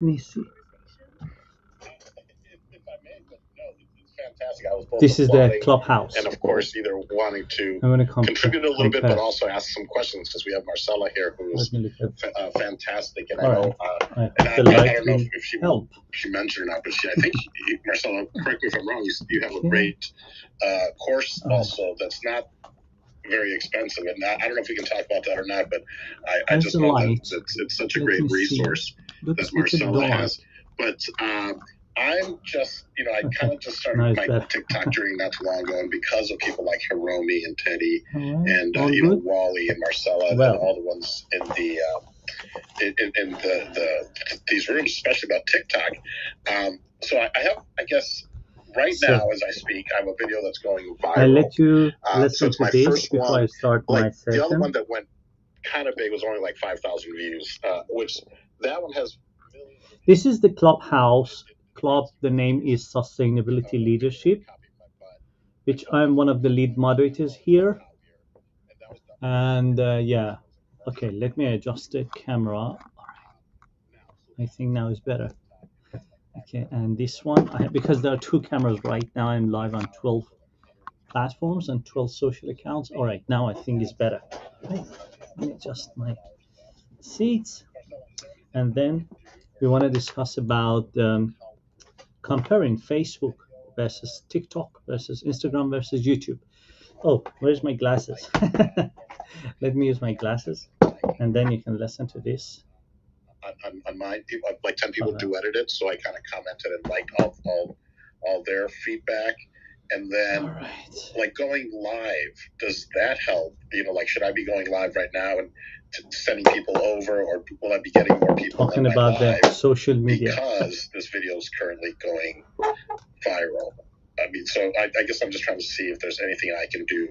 Let me see. If I may, but no, it's fantastic. I was both This is the applauding clubhouse. and, of course, either wanting to I'm going to contribute a little bit, but compare. also ask some questions because we have Marcella here, who's Let me look at. fantastic. And I All know, right. I hope and the I light don't know will if she help. mentioned or not, but I think Marcella, correct me if I'm wrong. You have a Okay. great course also that's not very expensive, and I don't know if we can talk about that or not, but I How's just the know that light? it's such a Let great me see. resource Looks that a bit Marcella dark. has. But I'm just, I Okay. kind of just started Now it's my better. TikTok journey not too long ago, and because of people like Hiromi and Teddy All right. and All you know, good? Wally and Marcella and Well. all the ones in the in these rooms, especially about TikTok. So I have, I guess, right So, now as I speak, I have a video that's going viral. I'll let you so listen it's to my this first before one. I start my Like the other session. one that went kind of big was only like 5,000 views, which that one has millions. This is the clubhouse. Club, the name is Sustainability Leadership, which I'm one of the lead moderators here. And yeah, okay, let me adjust the camera. I think now is better. Okay, and this one, because there are two cameras right now, I'm live on 12 platforms and 12 social accounts. All right, now I think it's better. Right, let me adjust my seats. And then we want to discuss about comparing Facebook versus TikTok versus Instagram versus YouTube. Oh, where's my glasses? Let me use my glasses, and then you can listen to this. On mine, people like 10 people do edit it, so I kind of commented and liked all their feedback. And then, like going live, does that help? Like should I be going live right now and sending people over, or will I be getting more people talking about the social media? Because this video is currently going viral. I mean, so I guess I'm just trying to see if there's anything I can do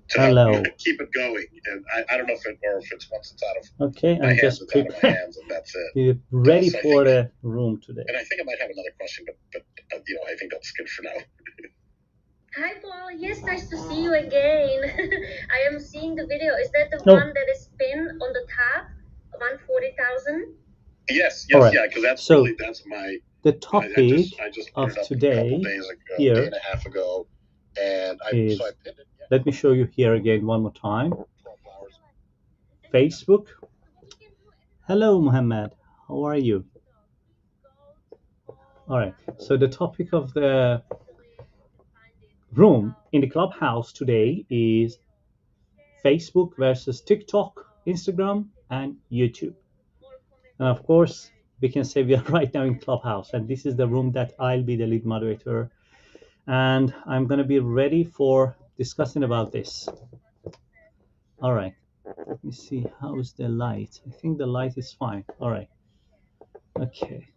to help keep it going. And I don't know if it's once it's out of okay, my I'm hands, just it's out of my hands, and that's it. You're ready for the room today. And I think I might have another question, but I think that's good for now. Hi, Paul. Yes, nice to see you again. I am seeing the video. Is that the one that is pinned on the top? 140,000? Yes, right. Yeah, because that's so, really, that's my, the topic I just of put it up today a couple days ago, here day and a half ago, and I pinned it. Yeah. Let me show you here again one more time. Facebook. Hello, Muhammad. How are you? All right. So the topic of the room in the clubhouse today is Facebook versus TikTok, Instagram, and YouTube. And of course, we can say we are right now in Clubhouse, and this is the room that I'll be the lead moderator, and I'm gonna be ready for discussing about this. All right. Let me see. How is the light? I think the light is fine. All right. Okay.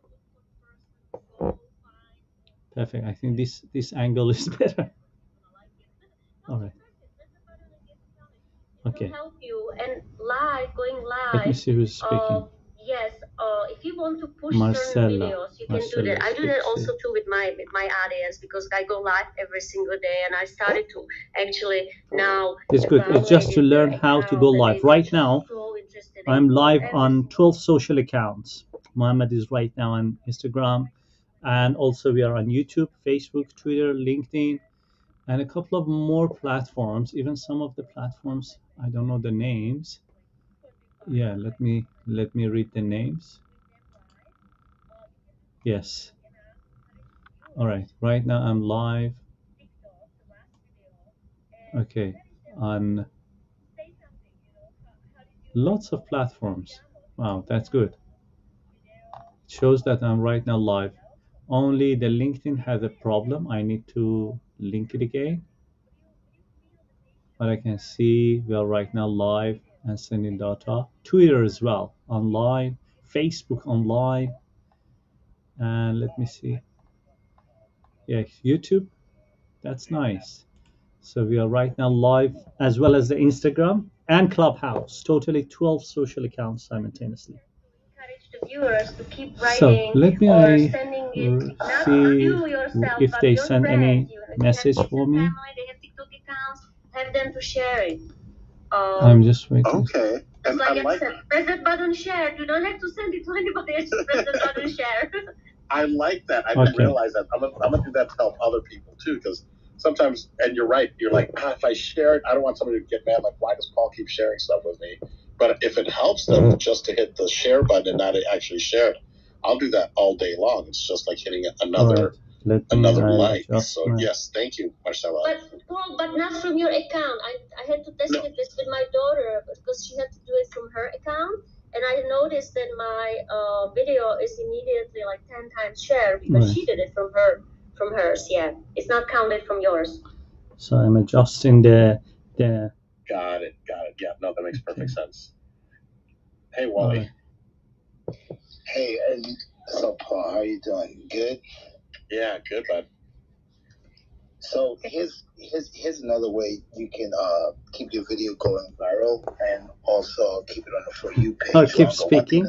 Perfect. I think this angle is better. All right. Okay. Help you and going live. Let me see who's speaking. Yes. If you want to push Marcella. certain videos, you can do Marcella that. I do that speaks also here. too with my audience because I go live every single day, and I started to actually now. It's good. It's just to learn how to go live. Right now, I'm live on 12 social accounts. Mohammed is right now on Instagram, and also we are on YouTube, Facebook, Twitter, LinkedIn, and a couple of more platforms. Even some of the platforms I don't know the names. Yeah, let me read the names. Yes. All right. Right now I'm live. Okay. On lots of platforms. Wow, that's good. It shows that I'm right now live. Only the LinkedIn has a problem. I need to link it again. But I can see we are right now live and sending data. Twitter as well, online. Facebook online. And let me see. Yeah, YouTube. That's nice. So we are right now live as well as the Instagram and Clubhouse. Totally 12 social accounts simultaneously. The viewers to keep So writing let me or sending it not see you yourself, if but they your send any friends. message for me. Family, they have TikTok accounts. Have them to share it. I'm just waiting. Okay. And like I said, press that button, share. You don't have to send it to anybody. Just press the button, share. I like that. I didn't realize that. I'm gonna do that to help other people too, because sometimes, and you're right. You're like, if I share it, I don't want somebody to get mad. Like, why does Paul keep sharing stuff with me? But if it helps them just to hit the share button and not actually share it, I'll do that all day long. It's just like hitting another like. So yes, thank you, Marcella. But Paul, but not from your account. I had to test this with my daughter because she had to do it from her account. And I noticed that my video is immediately like 10 times shared because she did it from hers. Yeah, it's not counted from yours. So I'm adjusting the. Got it. Yeah, no, that makes perfect sense. Hey, Wally. Hey, so Paul, how you doing? Good. Yeah, good, bud. So here's another way you can keep your video going viral and also keep it on the For You page. I'll keep speaking.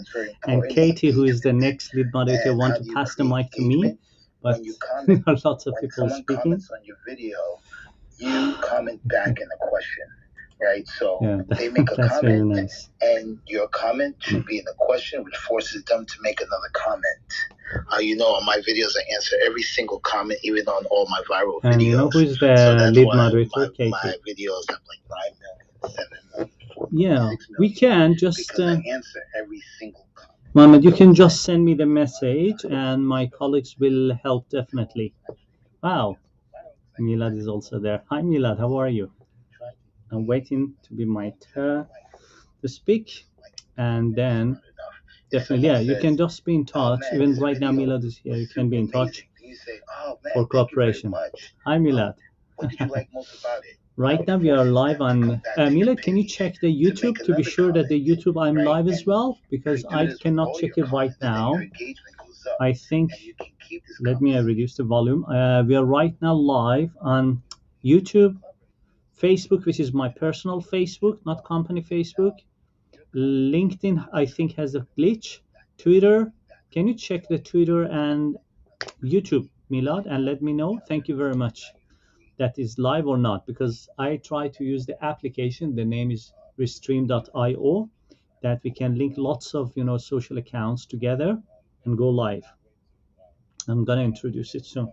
And Katie, who is the next lead moderator, want to pass the mic to me, but there are lots of people speaking. When comments on your video, you comment back in a question, right? So they make a comment, really nice. And your comment should be in the question, which forces them to make another comment. On my videos, I answer every single comment, even on all my viral videos. And you know who is the lead moderator, Katie? My videos have like 5 million, 7 million, 4 million, 6 million. We can just... because I answer every single comment. Mohammed, you can just send me the message and my colleagues will help definitely. Wow. Milad is also there. Hi, Milad. How are you? I'm waiting to be my turn to speak. And then... Definitely, yeah, you can just be in touch. Even right now, Milad is here. You can be in touch for cooperation. Hi, Milad. Right now, we are live on... Milad, can you check the YouTube to be sure that the YouTube I'm live as well? Because I cannot check it right now. I think... Let me reduce the volume. We are right now live on YouTube, Facebook, which is my personal Facebook, not company Facebook. LinkedIn, I think, has a glitch. Twitter, can you check the Twitter and YouTube, Milad, and let me know? Thank you very much. That is live or not, because I try to use the application. The name is restream.io, that we can link lots of social accounts together and go live. I'm gonna introduce it soon.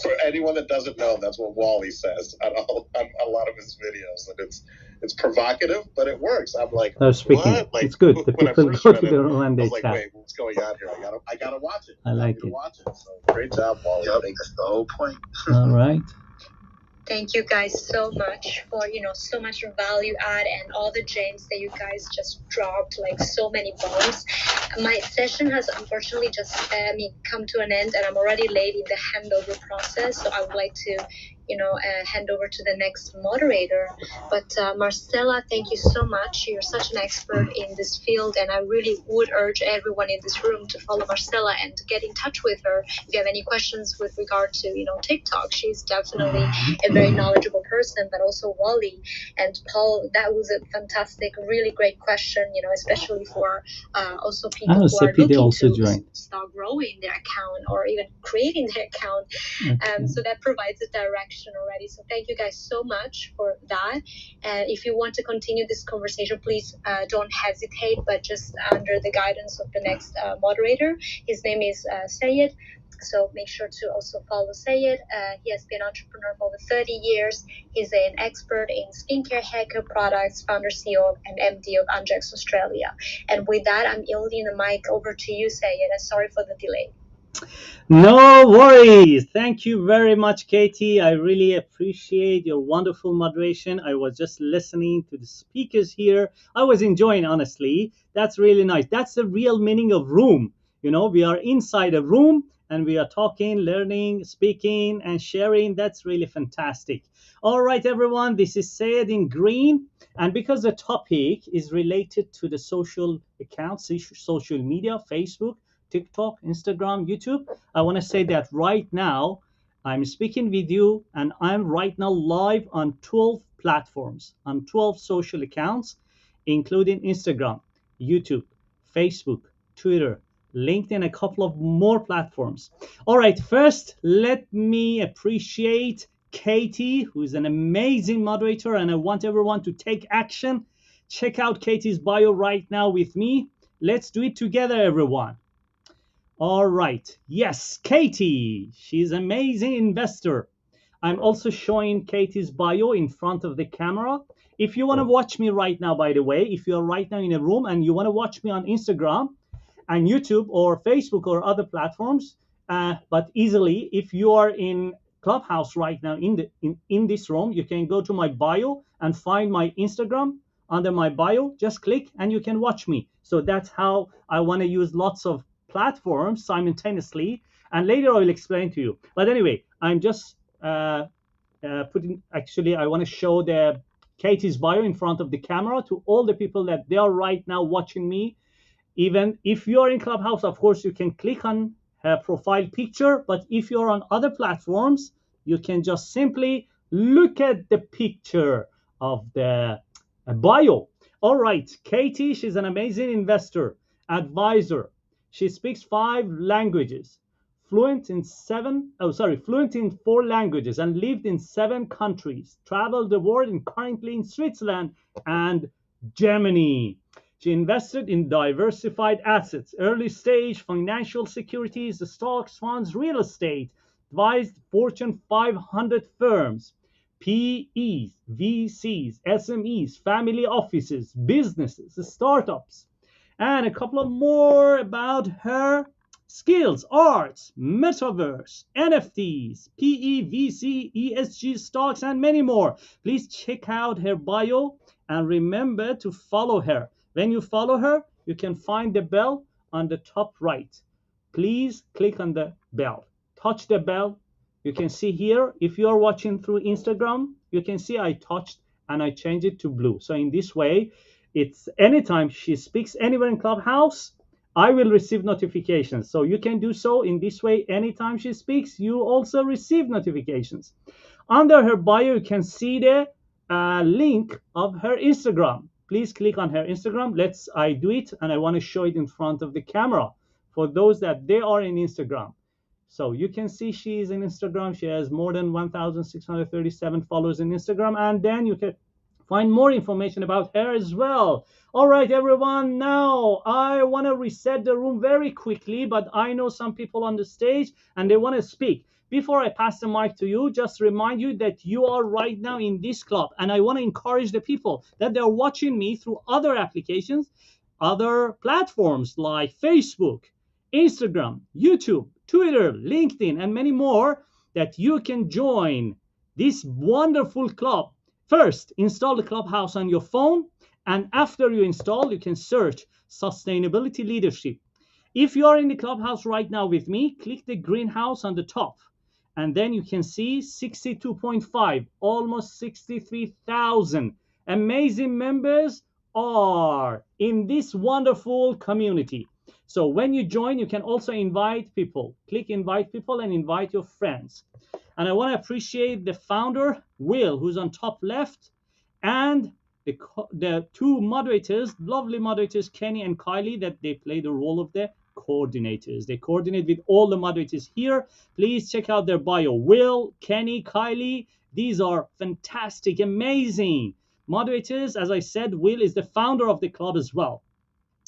For anyone that doesn't know, that's what Wally says on a lot of his videos, and it's provocative, but it works. I'm like, speaking. What? Like, it's good. The people go to the room and they chat. Wait, what's going on here? I gotta watch it. I like it. Watch it. So great job, Wally. Yep, that's the whole point. All right. Thank you guys so much for, so much value add and all the gems that you guys just dropped, like so many bombs. My session has unfortunately just come to an end, and I'm already late in the handover process. So I would like to, hand over to the next moderator. But Marcella, thank you so much. You're such an expert in this field, and I really would urge everyone in this room to follow Marcella and to get in touch with her if you have any questions with regard to, TikTok. She's definitely a very knowledgeable person, but also Wally and Paul. That was a fantastic, really great question, especially for also people who are looking to start growing their account or even creating their account. Okay. So that provides a direction already. So thank you guys so much for that. And if you want to continue this conversation, please don't hesitate, but just under the guidance of the next moderator. His name is Sayed. So make sure to also follow Sayed. He has been an entrepreneur for over 30 years. He's an expert in skincare, haircare products, founder, CEO, and MD of Ungex Australia. And with that, I'm yielding the mic over to you, Sayed. And sorry for the delay. No worries. Thank you very much, Katie. I really appreciate your wonderful moderation. I was just listening to the speakers here. I was enjoying, honestly. That's really nice. That's the real meaning of room. We are inside a room and we are talking, learning, speaking, and sharing. That's really fantastic. All right, everyone. This is Sayed in green. And because the topic is related to the social accounts, social media, Facebook, TikTok, Instagram, YouTube, I want to say that right now I'm speaking with you and I'm right now live on 12 platforms, on 12 social accounts, including Instagram, YouTube, Facebook, Twitter, LinkedIn, a couple of more platforms. All right, first, let me appreciate Katie, who is an amazing moderator, and I want everyone to take action. Check out Katie's bio right now with me. Let's do it together, everyone. All right. Yes, Katie. She's an amazing investor. I'm also showing Katie's bio in front of the camera. If you want to watch me right now, by the way, if you're right now in a room and you want to watch me on Instagram and YouTube or Facebook or other platforms, but easily, if you are in Clubhouse right now in this room, you can go to my bio and find my Instagram under my bio. Just click and you can watch me. So that's how I want to use lots of platforms simultaneously, and later I will explain to you. But anyway, I'm just putting, actually I want to show the Katie's bio in front of the camera to all the people that they are right now watching me. Even if you are in Clubhouse, of course you can click on her profile picture, but if you're on other platforms, you can just simply look at the picture of the bio. All right, Katie, she's an amazing investor, advisor. She speaks 5 languages, fluent in 4 languages, and lived in 7 countries, traveled the world, and currently in Switzerland and Germany. She invested in diversified assets, early stage financial securities, stocks, funds, real estate, advised Fortune 500 firms, PEs, VCs, SMEs, family offices, businesses, startups, and a couple of more about her skills, arts, metaverse, NFTs, PE, VC, ESG stocks, and many more. Please check out her bio and remember to follow her. When you follow her, you can find the bell on the top right. Please click on the bell. Touch the bell. You can see here, if you are watching through Instagram, you can see I touched and I changed it to blue. So in this way, it's anytime she speaks anywhere in Clubhouse, I will receive notifications. So you can do so in this way. Anytime she speaks, you also receive notifications. Under her bio, you can see the link of her Instagram. Please click on her Instagram. I do it, and I want to show it in front of the camera for those that they are in Instagram. So you can see she is in Instagram. She has more than 1,637 followers in Instagram, and then you can find more information about her as well. All right, everyone, now I want to reset the room very quickly, but I know some people on the stage and they want to speak. Before I pass the mic to you, just remind you that you are right now in this club, and I want to encourage the people that they're watching me through other applications, other platforms like Facebook, Instagram, YouTube, Twitter, LinkedIn, and many more, that you can join this wonderful club. First, install the Clubhouse on your phone, and after you install, you can search Sustainability Leadership. If you are in the Clubhouse right now with me, click the greenhouse on the top, and then you can see 62.5, almost 63,000 amazing members are in this wonderful community. So when you join, you can also invite people. Click invite people and invite your friends. And I want to appreciate the founder, Will, who's on top left, and the 2 moderators, lovely moderators, Kenny and Kylie, that they play the role of the coordinators. They coordinate with all the moderators here. Please check out their bio. Will, Kenny, Kylie, these are fantastic, amazing moderators. As I said, Will is the founder of the club as well.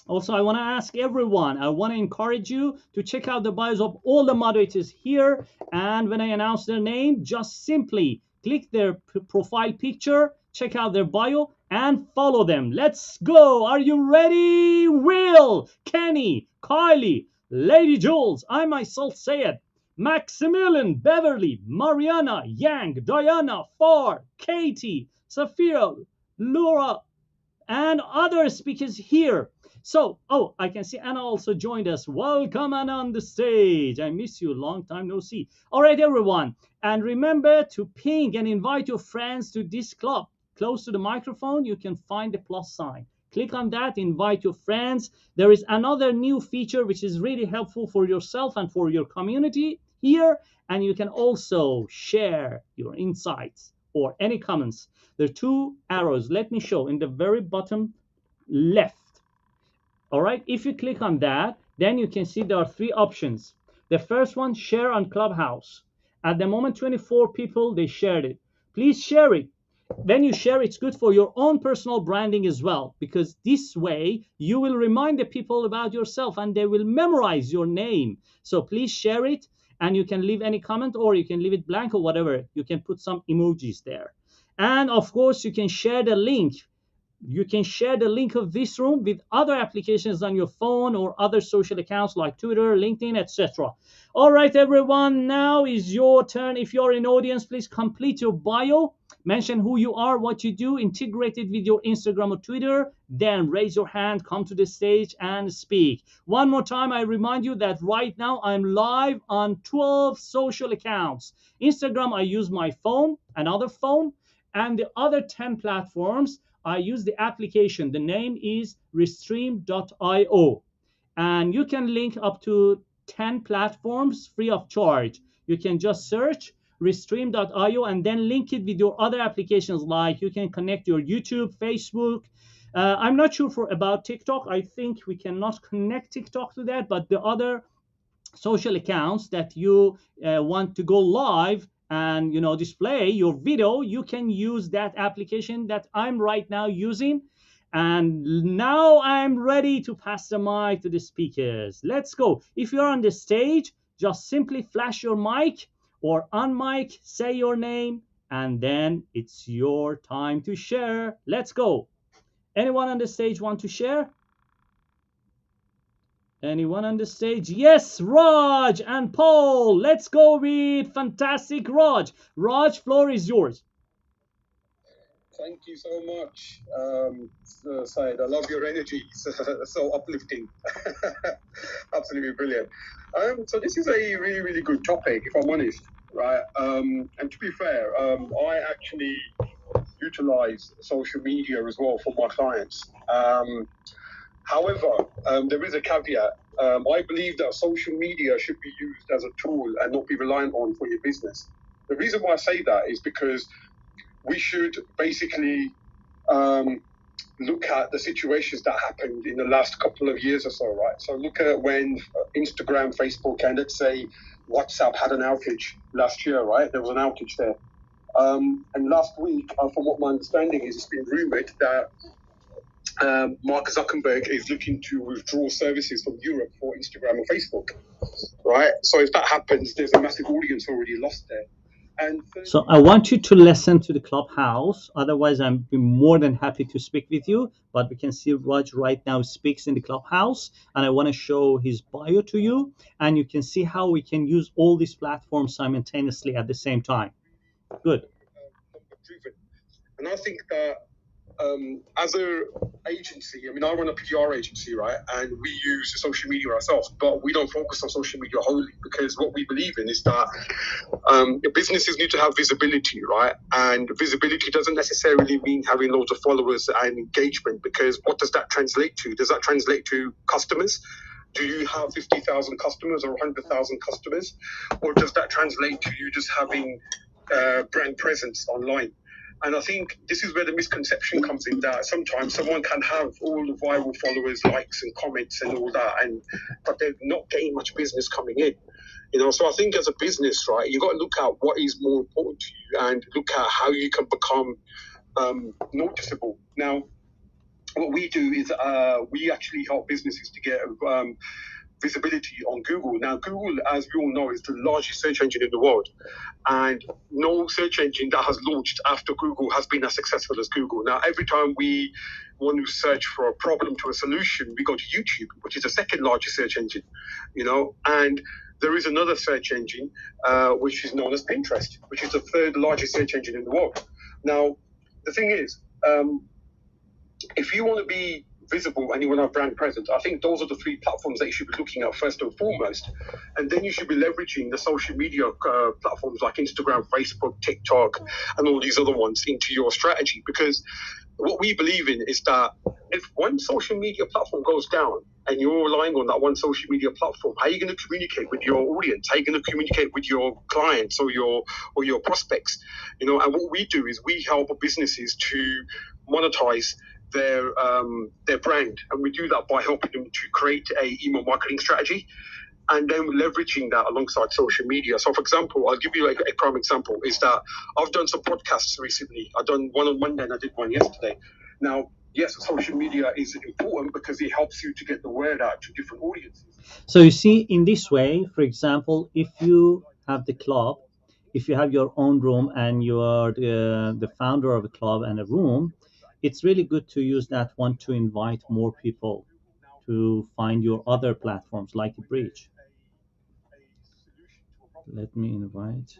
Also, I want to ask everyone, I want to encourage you to check out the bios of all the moderators here. And when I announce their name, just simply click their profile picture, check out their bio, and follow them. Let's go. Are you ready? Will, Kenny, Kylie, Lady Jules, I myself Sayed, Maximilian, Beverly, Mariana, Yang, Diana, Far, Katie, Safira, Laura, and other speakers here. So, I can see Anna also joined us. Welcome, Anna, on the stage. I miss you. Long time no see. All right, everyone. And remember to ping and invite your friends to this club. Close to the microphone, you can find the plus sign. Click on that, invite your friends. There is another new feature which is really helpful for yourself and for your community here. And you can also share your insights or any comments. There are 2 arrows. Let me show in the very bottom left. All right, if you click on that, then you can see there are 3 options. The first one, share on Clubhouse. At the moment, 24 people, they shared it. Please share it. When you share, it's good for your own personal branding as well, because this way you will remind the people about yourself and they will memorize your name. So please share it, and you can leave any comment or you can leave it blank or whatever. You can put some emojis there. And of course, you can share the link. You can share the link of this room with other applications on your phone or other social accounts like Twitter, LinkedIn, etc. All right, everyone, now is your turn. If you're in audience, please complete your bio, mention who you are, what you do, integrate it with your Instagram or Twitter, then raise your hand, come to the stage and speak. One more time, I remind you that right now I'm live on 12 social accounts. Instagram, I use my phone, another phone, and the other 10 platforms, I use the application. The name is restream.io. And you can link up to 10 platforms free of charge. You can just search restream.io and then link it with your other applications, like you can connect your YouTube, Facebook. I'm not sure about TikTok. I think we cannot connect TikTok to that, but the other social accounts that you want to go live and display your video, you can use that application that I'm right now using. And now I'm ready to pass the mic to the speakers. Let's go. If you're on the stage, just simply flash your mic or on mic, say your name, and then it's your time to share. Let's go. Anyone on the stage want to share? Anyone on the stage? Yes, Raj and Paul. Let's go with fantastic Raj. Raj, floor is yours. Thank you so much, Syed. I love your energy. So uplifting. Absolutely brilliant. So this is a really, really good topic, if I'm honest, right? And to be fair, I actually utilize social media as well for my clients. However, there is a caveat. I believe that social media should be used as a tool and not be reliant on for your business. The reason why I say that is because we should basically look at the situations that happened in the last couple of years or so, right? So look at when Instagram, Facebook, and let's say WhatsApp had an outage last year, right? There was an outage there. And last week, from what my understanding is, it's been rumored that Mark Zuckerberg is looking to withdraw services from Europe for Instagram or Facebook, right? So if that happens, there's a massive audience already lost there. And so I want you to listen to the clubhouse. Otherwise, I'm more than happy to speak with you. But we can see Raj right now speaks in the clubhouse, and I want to show his bio to you, and you can see how we can use all these platforms simultaneously at the same time. Good. And I think that as an agency, I mean, I run a PR agency, right? And we use social media ourselves, but we don't focus on social media wholly, because what we believe in is that businesses need to have visibility, right? And visibility doesn't necessarily mean having loads of followers and engagement, because what does that translate to? Does that translate to customers? Do you have 50,000 customers or 100,000 customers? Or does that translate to you just having brand presence online? And I think this is where the misconception comes in, that sometimes someone can have all the viral followers, likes and comments and all that, but they're not getting much business coming in. So I think as a business, right, you got to look at what is more important to you and look at how you can become noticeable. Now, what we do is we actually help businesses to get visibility on Google. Now, Google, as we all know, is the largest search engine in the world. And no search engine that has launched after Google has been as successful as Google. Now, every time we want to search for a problem to a solution, we go to YouTube, which is the second largest search engine, and there is another search engine, which is known as Pinterest, which is the third largest search engine in the world. Now, the thing is, if you want to be visible and you want to have brand presence, I think those are the three platforms that you should be looking at first and foremost. And then you should be leveraging the social media platforms like Instagram, Facebook, TikTok, and all these other ones into your strategy. Because what we believe in is that if one social media platform goes down and you're relying on that one social media platform, how are you going to communicate with your audience? How are you going to communicate with your clients or your prospects? And what we do is we help businesses to monetize their brand, and we do that by helping them to create a email marketing strategy and then leveraging that alongside social media. So, for example, I'll give you a prime example is that I've done some podcasts recently. I've done one on Monday and I did one yesterday. Now, yes, social media is important because it helps you to get the word out to different audiences. So you see, in this way, for example, if you have the club, if you have your own room and you are the founder of a club and a room, it's really good to use that one to invite more people to find your other platforms like a bridge. Let me invite.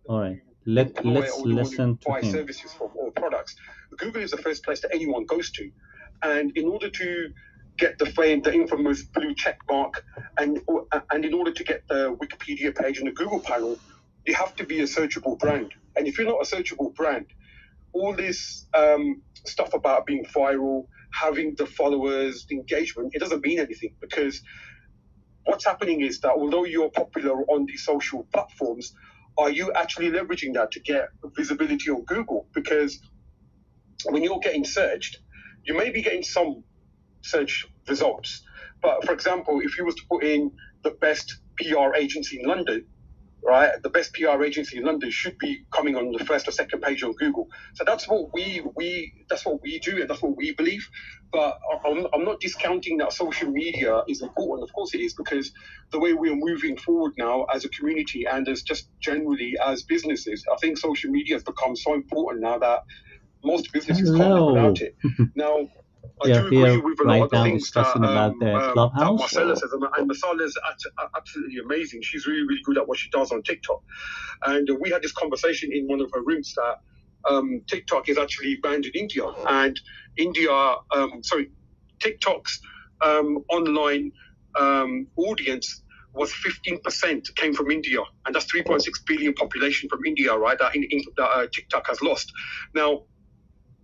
All right, let's listen to him. Services from or products. Google is the first place that anyone goes to, and in order to get the fame, the infamous blue check mark, and in order to get the Wikipedia page and the Google panel, you have to be a searchable brand. And if you're not a searchable brand, all this stuff about being viral, having the followers, the engagement, it doesn't mean anything, because what's happening is that although you're popular on these social platforms, are you actually leveraging that to get visibility on Google? Because when you're getting searched, you may be getting some search results. But for example, if you was to put in the best PR agency in London, right, the best PR agency in London should be coming on the first or second page on Google. So that's what we do, and that's what we believe. But I'm not discounting that social media is important. Of course it is, because the way we're moving forward now as a community and as just generally as businesses, I think social media has become so important now that most businesses can't live without it. Now, I do agree with a lot of the things that Marcella says, and Marcella is absolutely amazing. She's really, really good at what she does on TikTok. And we had this conversation in one of her rooms that TikTok is actually banned in India. And TikTok's online audience was 15% came from India. And that's 3.6 billion population from India, right, that TikTok has lost. Now,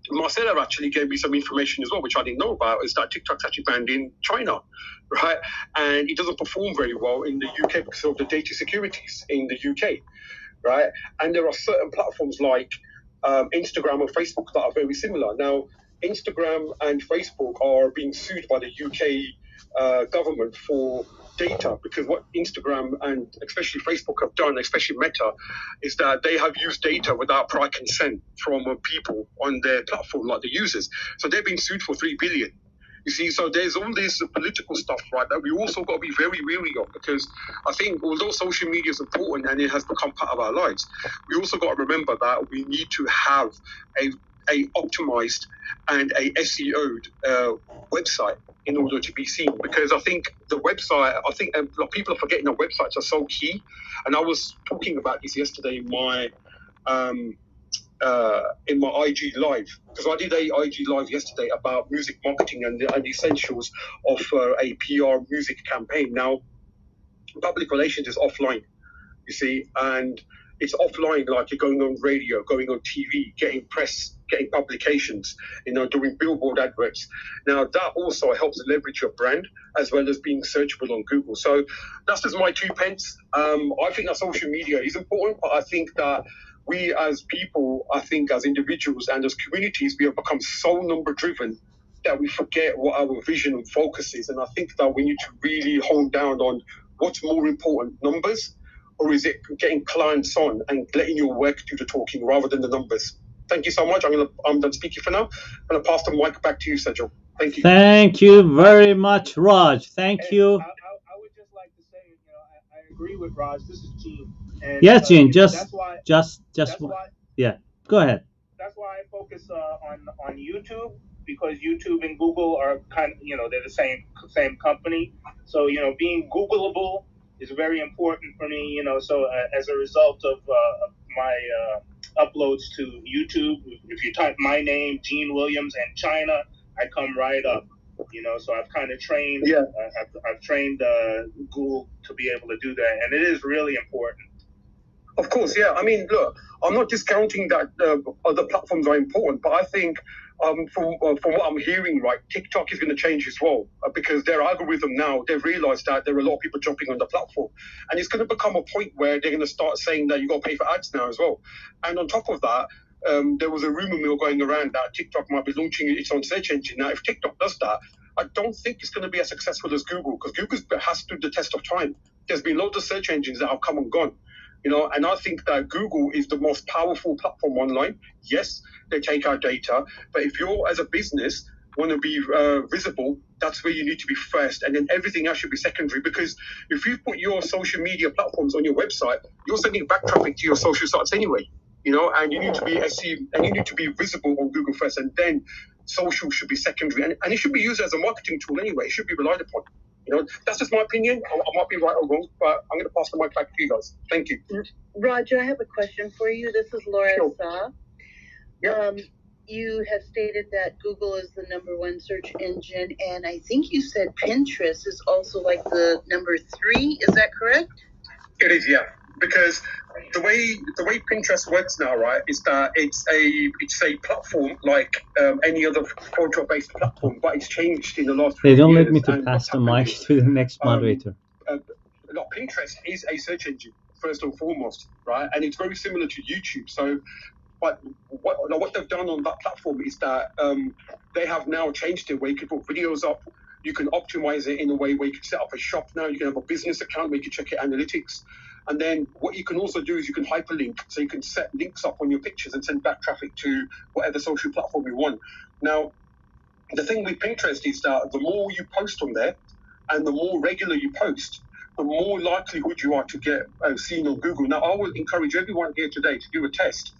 Marcella actually gave me some information as well, which I didn't know about, is that TikTok's actually banned in China, right? And it doesn't perform very well in the UK because of the data securities in the UK, right? And there are certain platforms like Instagram and Facebook that are very similar. Now, Instagram and Facebook are being sued by the UK government for data, because what Instagram and especially Facebook have done, especially Meta, is that they have used data without prior consent from people on their platform, like the users. So they've been sued for 3 billion. You see, so there's all this political stuff, right, that we also got to be very wary of, because I think although social media is important and it has become part of our lives, we also got to remember that we need to have a optimized and a SEO'd website in order to be seen, because I think the website, people are forgetting that websites are so key. And I was talking about this yesterday in my IG live, because I did a IG live yesterday about music marketing and the essentials of a PR music campaign. Now, public relations is offline, you see, and it's offline, like you're going on radio, going on TV, getting press, getting publications, doing billboard adverts. Now, that also helps leverage your brand as well as being searchable on Google. So that's just my 2 pence. I think that social media is important, but I think that we as people, I think as individuals and as communities, we have become so number driven that we forget what our vision and focus is. And I think that we need to really hone down on what's more important, numbers, or is it getting clients on and letting your work do the talking rather than the numbers? Thank you so much. I'm done speaking for now. I'm going to pass the mic back to you, Sergio. Thank you. Thank you very much, Raj. Thank you. I would just like to say, I agree with Raj. This is Gene. And, yes, Gene. Go ahead. That's why I focus on YouTube, because YouTube and Google are kind of, they're the same company. So, being Googleable is very important for me, so as a result of my uploads to YouTube, if you type my name, Gene Williams, and China, I come right up, so I've kind of trained, I've trained Google to be able to do that, and it is really important. Of course, yeah. I mean, look, I'm not discounting that other platforms are important, but I think from what I'm hearing, right, TikTok is going to change as well, because their algorithm now, they've realized that there are a lot of people jumping on the platform, and it's going to become a point where they're going to start saying that you got to pay for ads now as well. And on top of that, there was a rumor mill going around that TikTok might be launching its own search engine. Now, if TikTok does that, I don't think it's going to be as successful as Google, because Google has stood the test of time. There's been loads of search engines that have come and gone, and I think that Google is the most powerful platform online. Yes, they take our data, but if you're, as a business, want to be visible, that's where you need to be first, and then everything else should be secondary. Because if you put your social media platforms on your website, you're sending back traffic to your social sites anyway, and you need to be and you need to be visible on Google first, and then social should be secondary, and it should be used as a marketing tool anyway. It should be relied upon. That's just my opinion. I might be right or wrong, but I'm going to pass the mic back to you guys. Thank you. Roger, I have a question for you. This is Laura Sure. Saw. Yeah. You have stated that Google is the #1 search engine, and I think you said Pinterest is also like the #3. Is that correct? It is, yeah. Because the way Pinterest works now, right, is that it's a platform like any other photo-based platform, but it's changed in the last few They don't years. let me to And pass what's the happened mic is, to the next moderator. Pinterest is a search engine first and foremost, right? And it's very similar to YouTube. So, but what they've done on that platform is that they have now changed it where you can put videos up. You can optimize it in a way where you can set up a shop now. You can have a business account where you can check your analytics. And then what you can also do is you can hyperlink. So you can set links up on your pictures and send back traffic to whatever social platform you want. Now, the thing with Pinterest is that the more you post on there and the more regular you post, the more likelihood you are to get seen on Google. Now, I will encourage everyone here today to do a test.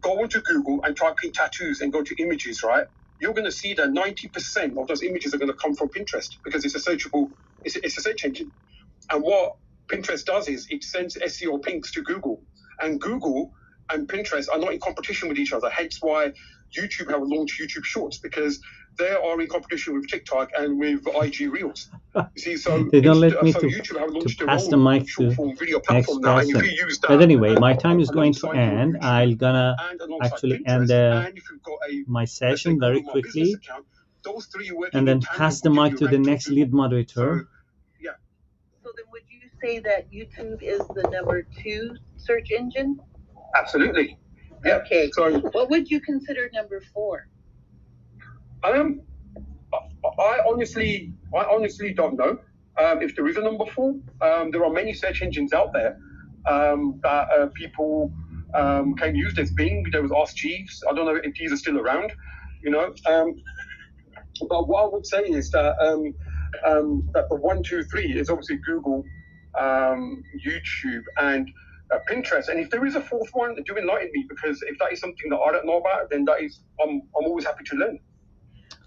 Go onto Google and type in tattoos and go to images, right? You're going to see that 90% of those images are going to come from Pinterest, because it's a search engine. And what Pinterest does is it sends SEO links to Google, and Google and Pinterest are not in competition with each other. Hence why YouTube have launched YouTube Shorts, because they are in competition with TikTok and with IG Reels. You see, so They don't let me so to YouTube have launched pass their the own mic to short-form video next platform now, and if person. you use that, But anyway, my time is going to alongside your end. YouTube I'm gonna and alongside actually Pinterest, end and if you've got my let's say, session very Google My Business quickly, account, those three working and then in tandem pass the will give mic you to the rank top next Google. lead moderator. So, yeah. So then would you say that YouTube is the #2 search engine? Absolutely. Yeah. Okay. So, What would you consider #4? I honestly don't know if there is a #4. There are many search engines out there that people can use. There's Bing. There was Ask Jeeves. I don't know if these are still around. But what I would say is that that the 1, 2, 3 is obviously Google, YouTube, and Pinterest. And if there is a fourth one, do enlighten me, because if that is something that I don't know about, then that is I'm always happy to learn.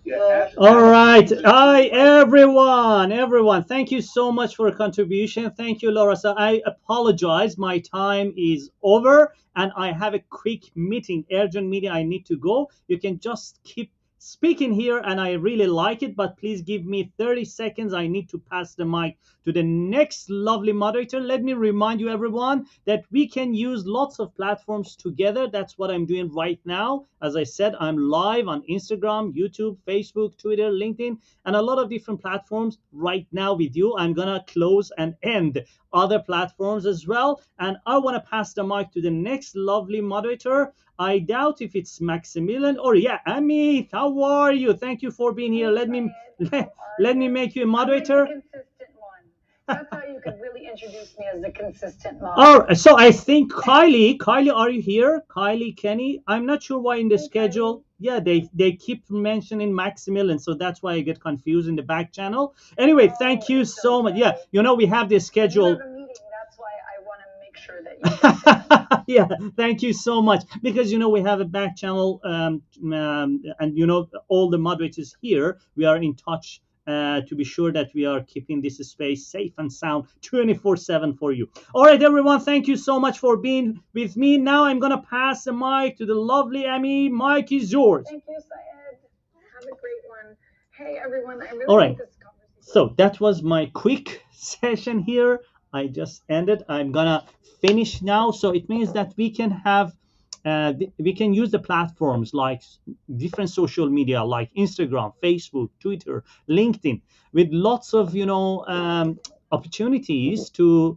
Yeah. All right. Hi, everyone. Thank you so much for your contribution. Thank you, Laura. So I apologize. My time is over and I have a quick meeting, urgent meeting. I need to go. You can just keep speaking here and I really like it, but please give me 30 seconds. I need to pass the mic to the next lovely moderator. Let me remind you, everyone, that we can use lots of platforms together. That's what I'm doing right now. As I said, I'm live on Instagram, YouTube, Facebook, Twitter, LinkedIn, and a lot of different platforms right now with you. I'm gonna close and end other platforms as well. And I want to pass the mic to the next lovely moderator. I doubt if it's Maximilian or yeah, Amit, how are you? Thank you for being here. Let me make you a moderator. I'm the consistent one. That's how you could really introduce me as the consistent mom. Oh, so I think Kylie, are you here? Kylie, Kenny, I'm not sure why in the schedule. Yeah, they keep mentioning Maximilian, so that's why I get confused in the back channel. Anyway, thank you so much. Yeah, we have the schedule. That's why I want to make sure that you yeah, thank you so much, because we have a back channel, and all the moderators here, we are in touch to be sure that we are keeping this space safe and sound 24/7 for you. All right, everyone, thank you so much for being with me. Now I'm gonna pass the mic to the lovely Amy. Mic is yours. Thank you, Syed. Have a great one. Hey, everyone, I really all right, like this conversation. So that was my quick session here. I just ended. I'm gonna finish now. So it means that we can have we can use the platforms like different social media like Instagram, Facebook, Twitter, LinkedIn, with lots of opportunities to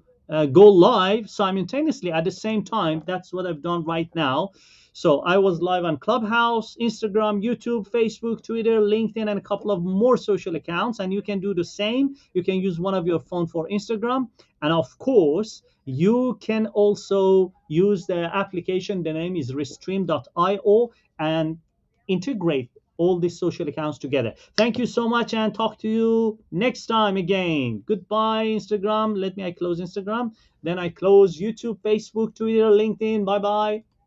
go live simultaneously at the same time. That's what I've done right now. So I was live on Clubhouse, Instagram, YouTube, Facebook, Twitter, LinkedIn, and a couple of more social accounts. And you can do the same. You can use one of your phone for Instagram. And of course, you can also use the application. The name is restream.io and integrate all these social accounts together. Thank you so much and talk to you next time again. Goodbye, Instagram. I close Instagram. Then I close YouTube, Facebook, Twitter, LinkedIn. Bye bye.